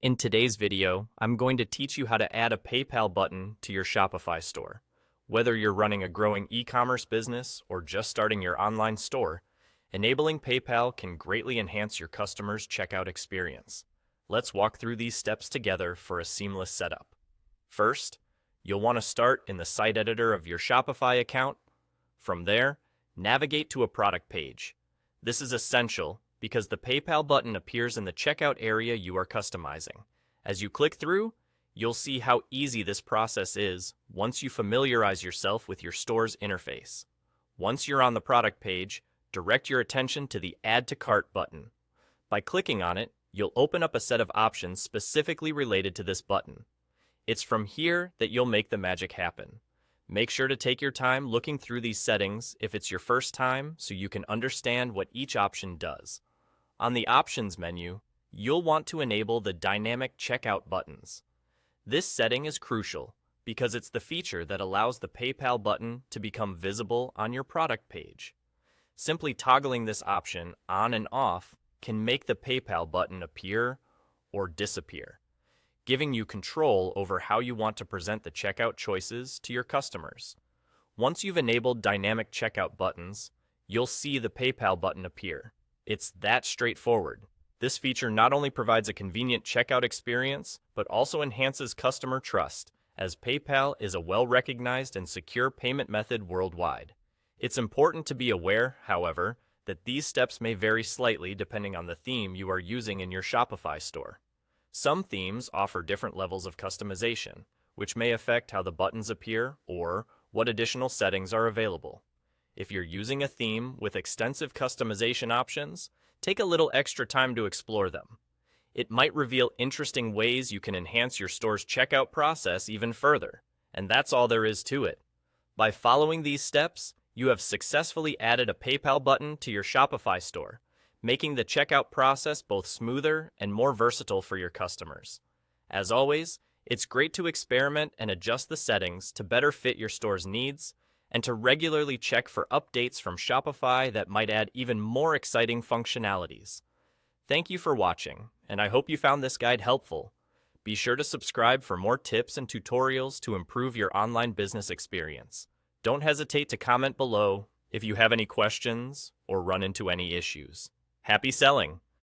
In today's video, I'm going to teach you how to add a PayPal button to your Shopify store. Whether you're running a growing e-commerce business or just starting your online store, enabling PayPal can greatly enhance your customers' checkout experience. Let's walk through these steps together for a seamless setup. First, you'll want to start in the site editor of your Shopify account. From there, navigate to a product page. This is essential because the PayPal button appears in the checkout area you are customizing. As you click through, you'll see how easy this process is once you familiarize yourself with your store's interface. Once you're on the product page, direct your attention to the Add to Cart button. By clicking on it, you'll open up a set of options specifically related to this button. It's from here that you'll make the magic happen. Make sure to take your time looking through these settings if it's your first time so you can understand what each option does. On the Options menu, you'll want to enable the Dynamic Checkout buttons. This setting is crucial because it's the feature that allows the PayPal button to become visible on your product page. Simply toggling this option on and off can make the PayPal button appear or disappear, giving you control over how you want to present the checkout choices to your customers. Once you've enabled Dynamic Checkout buttons, you'll see the PayPal button appear. It's that straightforward. This feature not only provides a convenient checkout experience, but also enhances customer trust, as PayPal is a well-recognized and secure payment method worldwide. It's important to be aware, however, that these steps may vary slightly depending on the theme you are using in your Shopify store. Some themes offer different levels of customization, which may affect how the buttons appear or what additional settings are available. If you're using a theme with extensive customization options, take a little extra time to explore them. It might reveal interesting ways you can enhance your store's checkout process even further, and that's all there is to it. By following these steps, you have successfully added a PayPal button to your Shopify store, making the checkout process both smoother and more versatile for your customers. As always, it's great to experiment and adjust the settings to better fit your store's needs, and to regularly check for updates from Shopify that might add even more exciting functionalities. Thank you for watching, and I hope you found this guide helpful. Be sure to subscribe for more tips and tutorials to improve your online business experience. Don't hesitate to comment below if you have any questions or run into any issues. Happy selling!